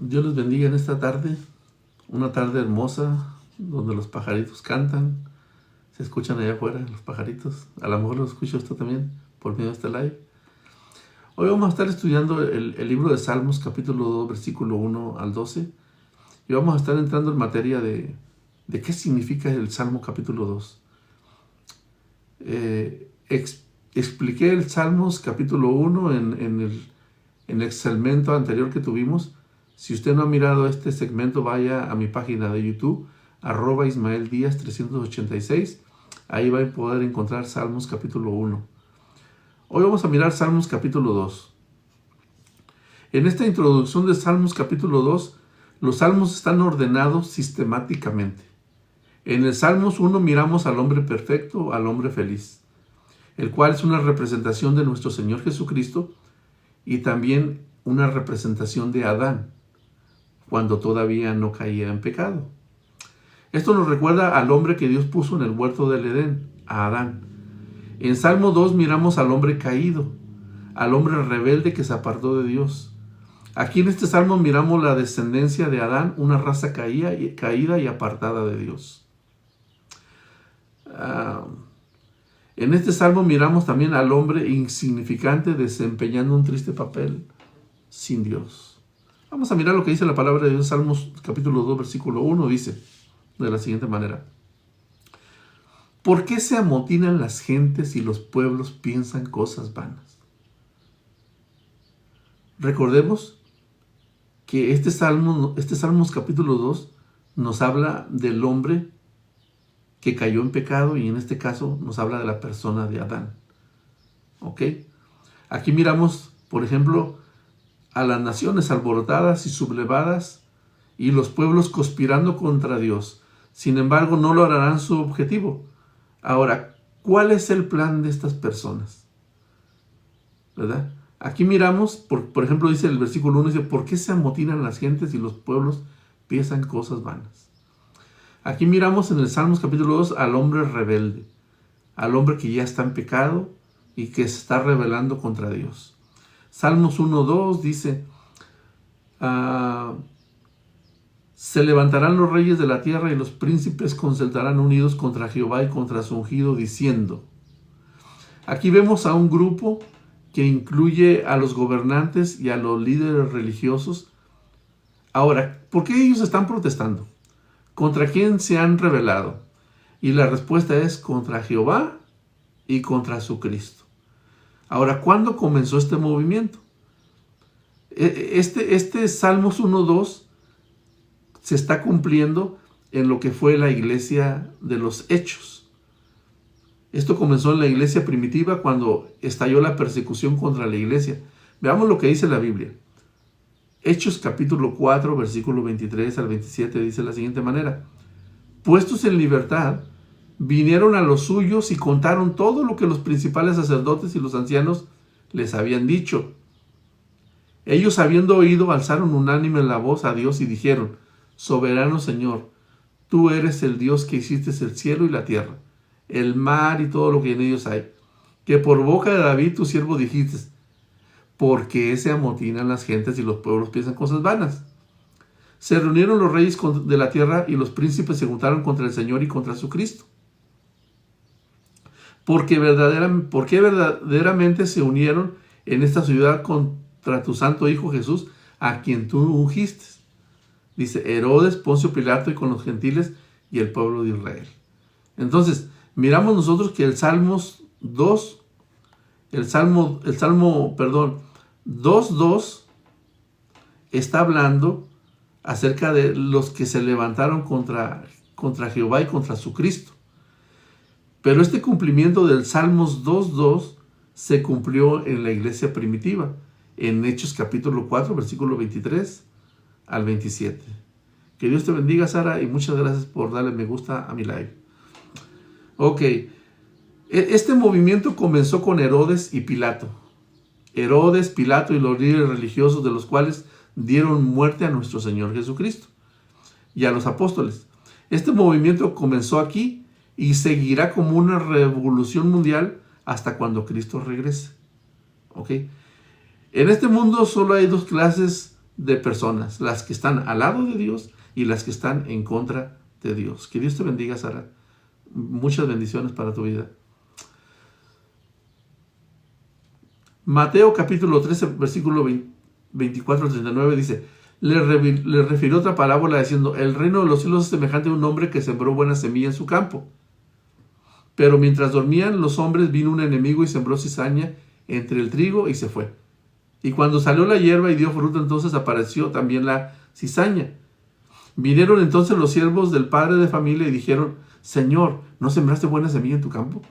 Dios les bendiga en esta tarde, una tarde hermosa, donde los pajaritos cantan, se escuchan allá afuera los pajaritos, a lo mejor lo escucha usted también por medio de este live. Hoy vamos a estar estudiando el libro de Salmos, capítulo 2, versículo 1 al 12, y vamos a estar entrando en materia de qué significa el Salmo capítulo 2. Expliqué el Salmos capítulo 1 en el segmento anterior que tuvimos. Si usted no ha mirado este segmento, vaya a mi página de YouTube, @ismaeldiaz386. Ahí va a poder encontrar Salmos capítulo 1. Hoy vamos a mirar Salmos capítulo 2. En esta introducción de Salmos capítulo 2, los salmos están ordenados sistemáticamente. En el Salmos 1 miramos al hombre perfecto, al hombre feliz, el cual es una representación de nuestro Señor Jesucristo y también una representación de Adán, cuando todavía no caía en pecado. Esto nos recuerda al hombre que Dios puso en el huerto del Edén, a Adán. En Salmo 2 miramos al hombre caído, al hombre rebelde que se apartó de Dios. Aquí en este Salmo miramos la descendencia de Adán, una raza caída y apartada de Dios. En este Salmo miramos también al hombre insignificante desempeñando un triste papel sin Dios. Vamos a mirar lo que dice la palabra de Dios. Salmos capítulo 2, versículo 1 dice de la siguiente manera: ¿por qué se amotinan las gentes y los pueblos piensan cosas vanas? Recordemos que este Salmos capítulo 2 nos habla del hombre que cayó en pecado, y en este caso nos habla de la persona de Adán. ¿Ok? Aquí miramos, por ejemplo, a las naciones alborotadas y sublevadas y los pueblos conspirando contra Dios. Sin embargo, no lograrán su objetivo. Ahora, ¿cuál es el plan de estas personas? ¿Verdad? Aquí miramos, por ejemplo, dice el versículo 1, dice: ¿por qué se amotinan las gentes y los pueblos piensan cosas vanas? Aquí miramos en el Salmos capítulo 2 al hombre rebelde, al hombre que ya está en pecado y que se está rebelando contra Dios. Salmos 1:2 dice: se levantarán los reyes de la tierra y los príncipes consultarán unidos contra Jehová y contra su ungido, diciendo. Aquí vemos a un grupo que incluye a los gobernantes y a los líderes religiosos. Ahora, ¿por qué ellos están protestando? ¿Contra quién se han rebelado? Y la respuesta es contra Jehová y contra su Cristo. Ahora, ¿cuándo comenzó este movimiento? Este Salmos 1:2 se está cumpliendo en lo que fue la iglesia de los Hechos. Esto comenzó en la iglesia primitiva, cuando estalló la persecución contra la iglesia. Veamos lo que dice la Biblia. Hechos capítulo 4, versículo 23 al 27 dice de la siguiente manera: puestos en libertad, vinieron a los suyos y contaron todo lo que los principales sacerdotes y los ancianos les habían dicho. Ellos, habiendo oído, alzaron unánime la voz a Dios y dijeron: soberano Señor, tú eres el Dios que hiciste el cielo y la tierra, el mar y todo lo que en ellos hay, que por boca de David tu siervo dijiste: ¿por qué se amotinan las gentes y los pueblos piensan cosas vanas? Se reunieron los reyes de la tierra y los príncipes se juntaron contra el Señor y contra su Cristo. Porque verdaderamente se unieron en esta ciudad contra tu santo Hijo Jesús, a quien tú ungiste. Dice Herodes, Poncio Pilato y con los gentiles y el pueblo de Israel. Entonces, miramos nosotros que el Salmos 2:2 está hablando acerca de los que se levantaron contra Jehová y contra su Cristo. Pero este cumplimiento del Salmos 2:2 se cumplió en la iglesia primitiva, en Hechos capítulo 4, versículo 23 al 27. Que Dios te bendiga, Sara, y muchas gracias por darle me gusta a mi live. Ok, este movimiento comenzó con Herodes y Pilato. Herodes, Pilato y los líderes religiosos, de los cuales dieron muerte a nuestro Señor Jesucristo y a los apóstoles. Este movimiento comenzó aquí y seguirá como una revolución mundial hasta cuando Cristo regrese. ¿Ok? En este mundo solo hay dos clases de personas, las que están al lado de Dios y las que están en contra de Dios. Que Dios te bendiga, Sara. Muchas bendiciones para tu vida. Mateo capítulo 13, versículo 24 al 39 dice: le refirió otra parábola diciendo: el reino de los cielos es semejante a un hombre que sembró buena semilla en su campo. Pero mientras dormían los hombres, vino un enemigo y sembró cizaña entre el trigo y se fue. Y cuando salió la hierba y dio fruto, entonces apareció también la cizaña. Vinieron entonces los siervos del padre de familia y dijeron: Señor, ¿no sembraste buena semilla en tu campo?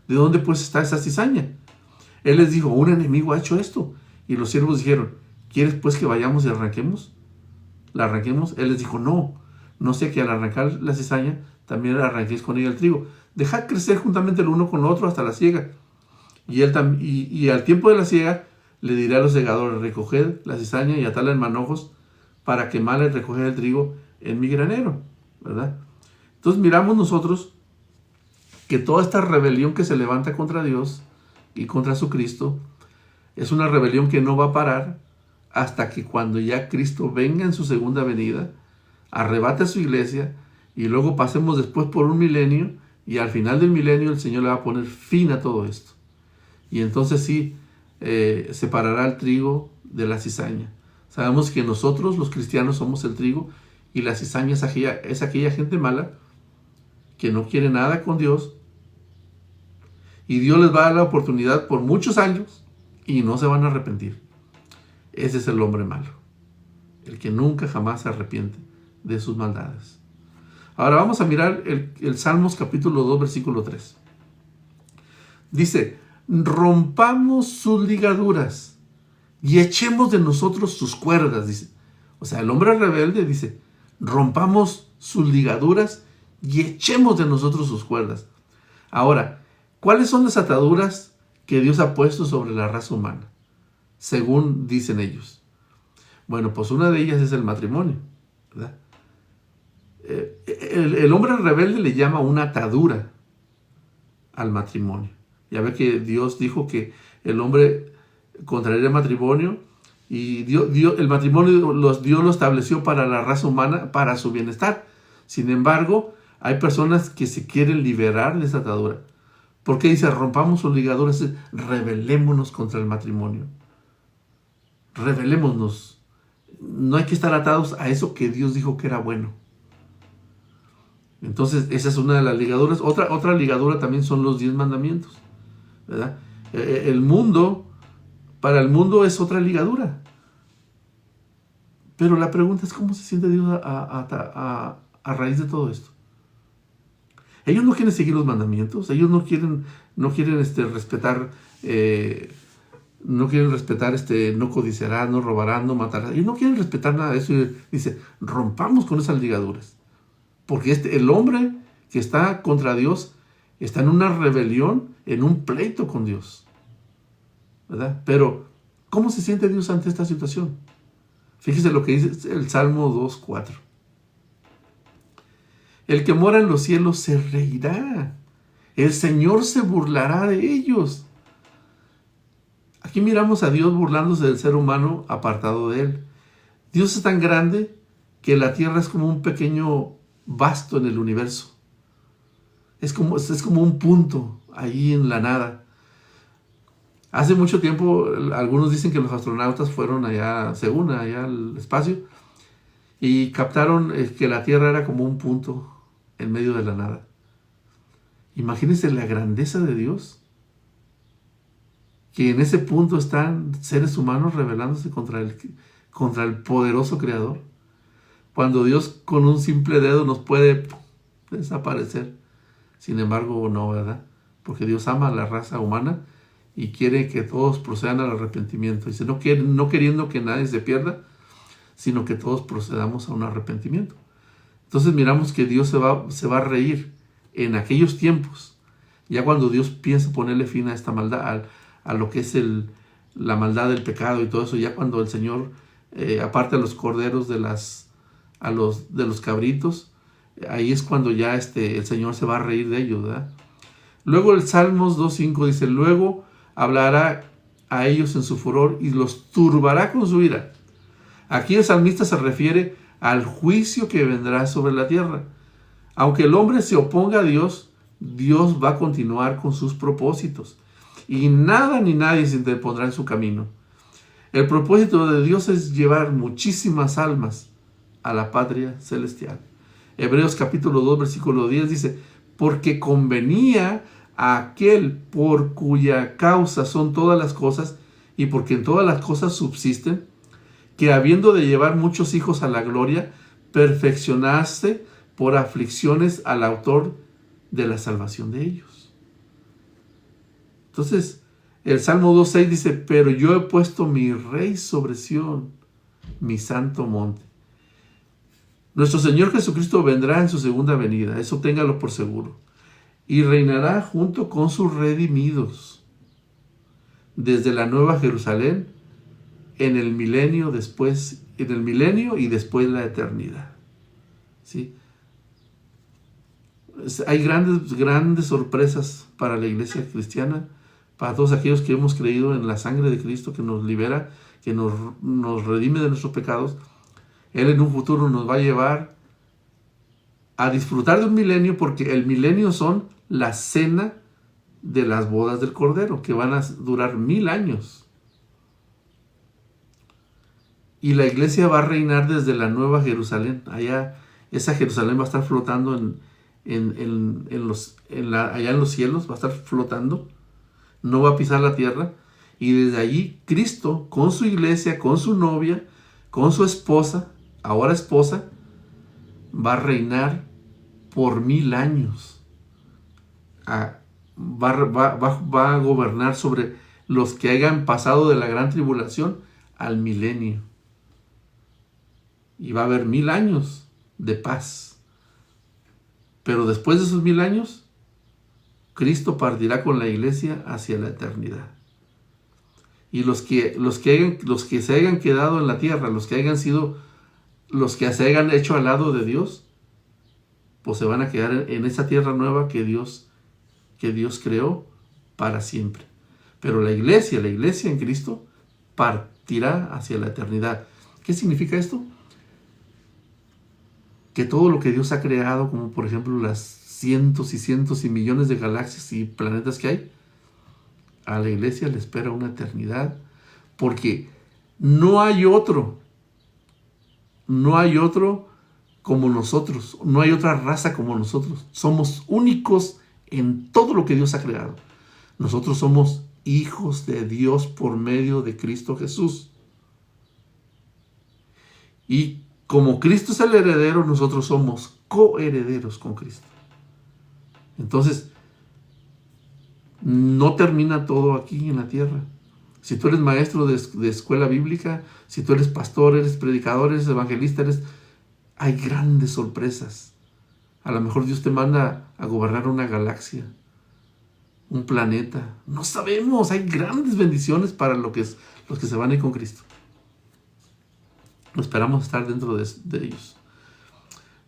¿De dónde pues está esa cizaña? Él les dijo: un enemigo ha hecho esto. Y los siervos dijeron: ¿quieres pues que vayamos y arranquemos? ¿La arranquemos? Él les dijo: no sea que al arrancar la cizaña también arranquéis con ella el trigo. Dejad crecer juntamente el uno con el otro hasta la siega. Y al tiempo de la siega le diré a los segadores: recoged la cizaña y atadla en manojos para quemarla y recoger el trigo en mi granero, ¿verdad? Entonces miramos nosotros que toda esta rebelión que se levanta contra Dios y contra su Cristo es una rebelión que no va a parar hasta que cuando ya Cristo venga en su segunda venida, arrebate a su iglesia y luego pasemos después por un milenio y al final del milenio el Señor le va a poner fin a todo esto. Y entonces sí, separará el trigo de la cizaña. Sabemos que nosotros los cristianos somos el trigo y la cizaña es aquella gente mala que no quiere nada con Dios, y Dios les va a dar la oportunidad por muchos años y no se van a arrepentir. Ese es el hombre malo, el que nunca jamás se arrepiente de sus maldades. Ahora vamos a mirar el Salmos capítulo 2 versículo 3. Dice: rompamos sus ligaduras y echemos de nosotros sus cuerdas, dice. O sea, el hombre rebelde dice: rompamos sus ligaduras y echemos de nosotros sus cuerdas. Ahora, ¿cuáles son las ataduras que Dios ha puesto sobre la raza humana, según dicen ellos? Bueno, pues una de ellas es el matrimonio, ¿verdad? El hombre rebelde le llama una atadura al matrimonio. Ya ve que Dios dijo que el hombre contraería el matrimonio, y el matrimonio Dios lo estableció para la raza humana, para su bienestar. Sin embargo, hay personas que se quieren liberar de esa atadura. ¿Por qué dice rompamos sus ligaduras? Rebelémonos contra el matrimonio. Rebelémonos. No hay que estar atados a eso que Dios dijo que era bueno. Entonces, esa es una de las ligaduras. Otra ligadura también son los 10 mandamientos, ¿verdad? Para el mundo es otra ligadura. Pero la pregunta es: ¿cómo se siente Dios a raíz de todo esto? Ellos no quieren seguir los mandamientos. Ellos no quieren respetar, no codiciarás, no robarás, no matarás. Ellos no quieren respetar nada de eso. Y dice: rompamos con esas ligaduras. Porque el hombre que está contra Dios está en una rebelión, en un pleito con Dios, ¿verdad? Pero, ¿cómo se siente Dios ante esta situación? Fíjese lo que dice el Salmo 2:4. El que mora en los cielos se reirá. El Señor se burlará de ellos. Aquí miramos a Dios burlándose del ser humano apartado de Él. Dios es tan grande que la tierra es como un pequeño vasto en el universo. Es como un punto ahí en la nada. Hace mucho tiempo, algunos dicen que los astronautas fueron allá al espacio, y captaron que la Tierra era como un punto en medio de la nada. Imagínense la grandeza de Dios, que en ese punto están seres humanos rebelándose contra el poderoso Creador, cuando Dios con un simple dedo nos puede desaparecer. Sin embargo, no, ¿verdad? Porque Dios ama a la raza humana y quiere que todos procedan al arrepentimiento. Dice: no queriendo que nadie se pierda, sino que todos procedamos a un arrepentimiento. Entonces miramos que Dios se va a reír en aquellos tiempos, ya cuando Dios piensa ponerle fin a esta maldad, a lo que es la maldad del pecado y todo eso, ya cuando el Señor aparte a los corderos de los cabritos, ahí es cuando ya el Señor se va a reír de ellos, ¿verdad? Luego el Salmos 2:5 dice: luego hablará a ellos en su furor y los turbará con su ira. Aquí el salmista se refiere al juicio que vendrá sobre la tierra. Aunque el hombre se oponga a Dios, Dios va a continuar con sus propósitos. Y nada ni nadie se interpondrá en su camino. El propósito de Dios es llevar muchísimas almas a la patria celestial. Hebreos capítulo 2, versículo 10 dice, porque convenía a aquel por cuya causa son todas las cosas, y porque en todas las cosas subsisten, que habiendo de llevar muchos hijos a la gloria, perfeccionaste por aflicciones al autor de la salvación de ellos. Entonces, el Salmo 2.6 dice, pero yo he puesto mi rey sobre Sión, mi santo monte. Nuestro Señor Jesucristo vendrá en su segunda venida, eso téngalo por seguro, y reinará junto con sus redimidos desde la Nueva Jerusalén en el milenio y después la eternidad. ¿Sí? Hay grandes sorpresas para la iglesia cristiana, para todos aquellos que hemos creído en la sangre de Cristo que nos libera, que nos redime de nuestros pecados. Él en un futuro nos va a llevar a disfrutar de un milenio, porque el milenio son la cena de las bodas del Cordero, que van a durar 1000 años. Y la iglesia va a reinar desde la Nueva Jerusalén. Allá, esa Jerusalén va a estar flotando allá en los cielos, va a estar flotando. No va a pisar la tierra. Y desde allí, Cristo, con su iglesia, con su novia, con su esposa, ahora esposa, va a reinar por 1000 años. Va a gobernar sobre los que hayan pasado de la gran tribulación al milenio. Y va a haber 1000 años de paz. Pero después de esos 1000 años, Cristo partirá con la iglesia hacia la eternidad. Y los que se hayan quedado en la tierra, los que se hayan hecho al lado de Dios, pues se van a quedar en esa tierra nueva que Dios creó para siempre. Pero la iglesia en Cristo partirá hacia la eternidad. ¿Qué significa esto? Que todo lo que Dios ha creado, como por ejemplo las cientos y cientos y millones de galaxias y planetas que hay, a la iglesia le espera una eternidad, porque no hay otro como nosotros, no hay otra raza como nosotros. Somos únicos en todo lo que Dios ha creado. Nosotros somos hijos de Dios por medio de Cristo Jesús. Y como Cristo es el heredero, nosotros somos coherederos con Cristo. Entonces, no termina todo aquí en la tierra. Si tú eres maestro de escuela bíblica, si tú eres pastor, eres predicador, eres evangelista, hay grandes sorpresas. A lo mejor Dios te manda a gobernar una galaxia, un planeta. No sabemos, hay grandes bendiciones para los que se van a ir con Cristo. Esperamos estar dentro de ellos.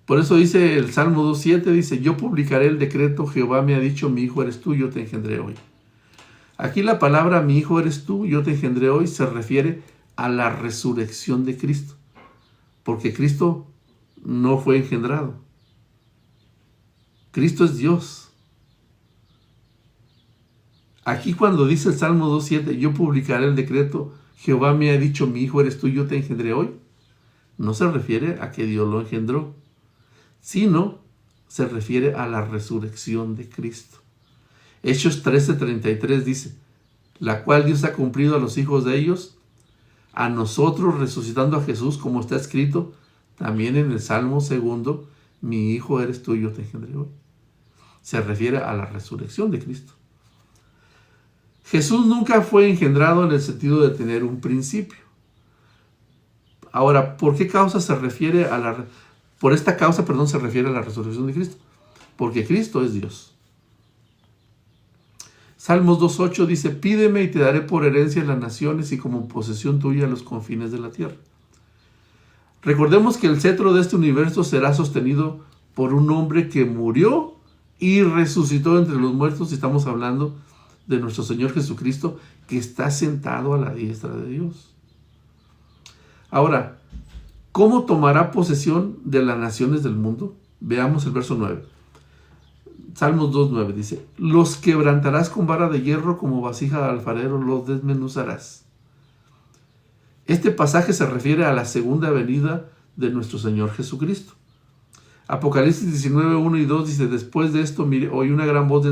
Por eso dice el Salmo 2.7, dice, yo publicaré el decreto, Jehová me ha dicho, mi hijo eres tú, yo te engendré hoy. Aquí la palabra mi hijo eres tú, yo te engendré hoy, se refiere a la resurrección de Cristo. Porque Cristo no fue engendrado. Cristo es Dios. Aquí cuando dice el Salmo 2.7, yo publicaré el decreto, Jehová me ha dicho, mi hijo eres tú, yo te engendré hoy, no se refiere a que Dios lo engendró, sino se refiere a la resurrección de Cristo. Hechos 13:33 dice, la cual Dios ha cumplido a los hijos de ellos, a nosotros resucitando a Jesús, como está escrito también en el Salmo 2, mi hijo eres tú, yo te engendré hoy. Se refiere a la resurrección de Cristo. Jesús nunca fue engendrado en el sentido de tener un principio. Ahora, ¿por qué causa se refiere a la... Por esta causa, se refiere a la resurrección de Cristo. Porque Cristo es Dios. Salmos 2.8 dice, pídeme y te daré por herencia las naciones y como posesión tuya los confines de la tierra. Recordemos que el cetro de este universo será sostenido por un hombre que murió y resucitó entre los muertos. Y estamos hablando de nuestro Señor Jesucristo, que está sentado a la diestra de Dios. Ahora, ¿cómo tomará posesión de las naciones del mundo? Veamos el verso 9. Salmos 2:9 dice: los quebrantarás con vara de hierro, como vasija de alfarero los desmenuzarás. Este pasaje se refiere a la segunda venida de nuestro Señor Jesucristo. Apocalipsis 19:1 y 2 dice: después de esto oí una gran voz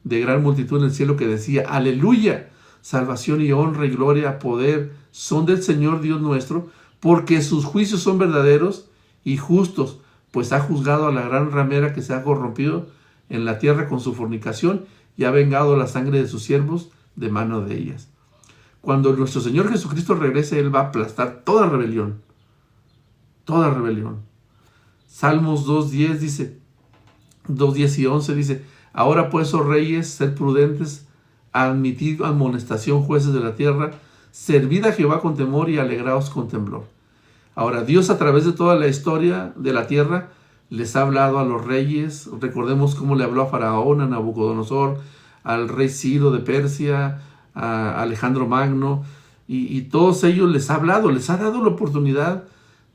de gran multitud en el cielo que decía: aleluya, salvación y honra y gloria, poder son del Señor Dios nuestro, porque sus juicios son verdaderos y justos, pues ha juzgado a la gran ramera que se ha corrompido en la tierra con su fornicación y ha vengado la sangre de sus siervos de mano de ellas. Cuando nuestro Señor Jesucristo regrese, Él va a aplastar toda rebelión. Toda rebelión. Salmos 2:10 dice, 2:10 y 11 dice: ahora pues, oh reyes, sed prudentes, admitid amonestación, jueces de la tierra, servid a Jehová con temor y alegraos con temblor. Ahora, Dios, a través de toda la historia de la tierra, les ha hablado a los reyes. Recordemos cómo le habló a Faraón, a Nabucodonosor, al rey Ciro de Persia, a Alejandro Magno, y todos ellos les ha hablado, les ha dado la oportunidad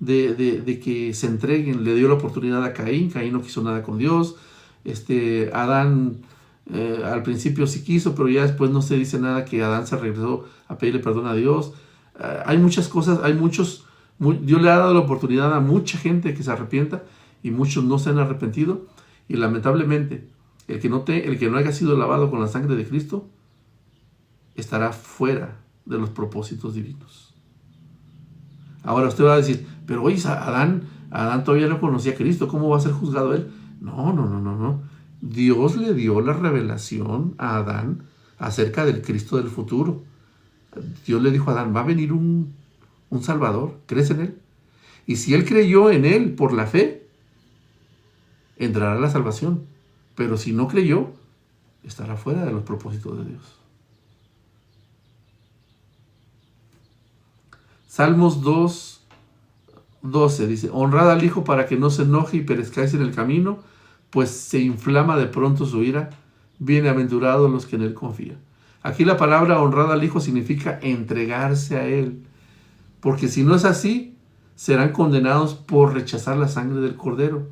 de que se entreguen. Le dio la oportunidad a Caín. Caín no quiso nada con Dios. Adán al principio sí quiso, pero ya después no se dice nada que Adán se regresó a pedirle perdón a Dios. Hay muchas cosas, Dios le ha dado la oportunidad a mucha gente que se arrepienta, y muchos no se han arrepentido, y lamentablemente el que no haya sido lavado con la sangre de Cristo estará fuera de los propósitos divinos. Ahora usted va a decir: pero oye, Adán todavía no conocía a Cristo, ¿cómo va a ser juzgado él? No. Dios le dio la revelación a Adán acerca del Cristo del futuro. Dios le dijo a Adán: va a venir un Salvador, ¿crees en él? Y si él creyó en él por la fe, entrará a la salvación. Pero si no creyó, estará fuera de los propósitos de Dios. Salmos 2:12 dice: honrad al Hijo para que no se enoje y perezcáis en el camino, pues se inflama de pronto su ira. Bienaventurados los que en él confían. Aquí la palabra honrad al Hijo significa entregarse a él, porque si no es así, serán condenados por rechazar la sangre del Cordero.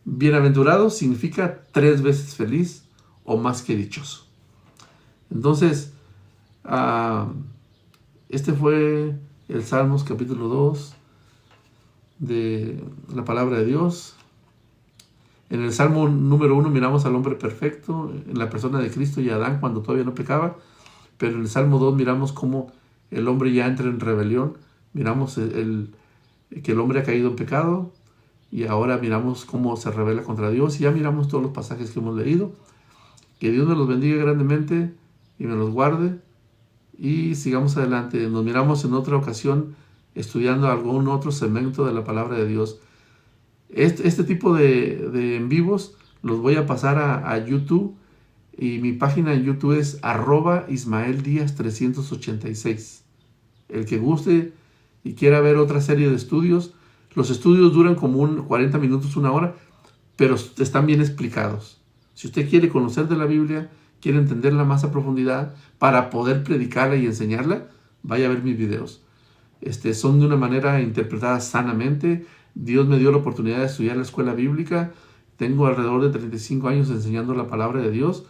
Bienaventurado significa 3 veces feliz o más que dichoso. Entonces, este fue el Salmos capítulo 2 de la palabra de Dios. En el Salmo número 1 miramos al hombre perfecto en la persona de Cristo y Adán cuando todavía no pecaba, pero en el Salmo 2 miramos cómo el hombre ya entra en rebelión. Miramos que el hombre ha caído en pecado, y ahora miramos cómo se rebela contra Dios, y ya miramos todos los pasajes que hemos leído. Que Dios me los bendiga grandemente y me los guarde, y sigamos adelante. Nos miramos en otra ocasión estudiando algún otro segmento de la palabra de Dios. Este tipo de en vivos los voy a pasar a YouTube, y mi página en YouTube es @IsmaelDiaz386. El que guste y quiera ver otra serie de estudios, los estudios duran como 40 minutos, 1 hora, pero están bien explicados. Si usted quiere conocer de la Biblia, quiere entenderla más a profundidad para poder predicarla y enseñarla, vaya a ver mis videos. Son de una manera interpretada sanamente. Dios me dio la oportunidad de estudiar la escuela bíblica. Tengo alrededor de 35 años enseñando la palabra de Dios,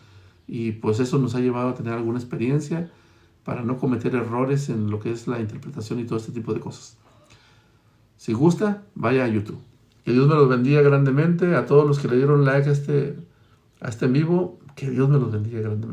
y pues eso nos ha llevado a tener alguna experiencia para no cometer errores en lo que es la interpretación y todo este tipo de cosas. Si gusta, vaya a YouTube. Que Dios me los bendiga grandemente. A todos los que le dieron like a este en vivo, que Dios me los bendiga grandemente.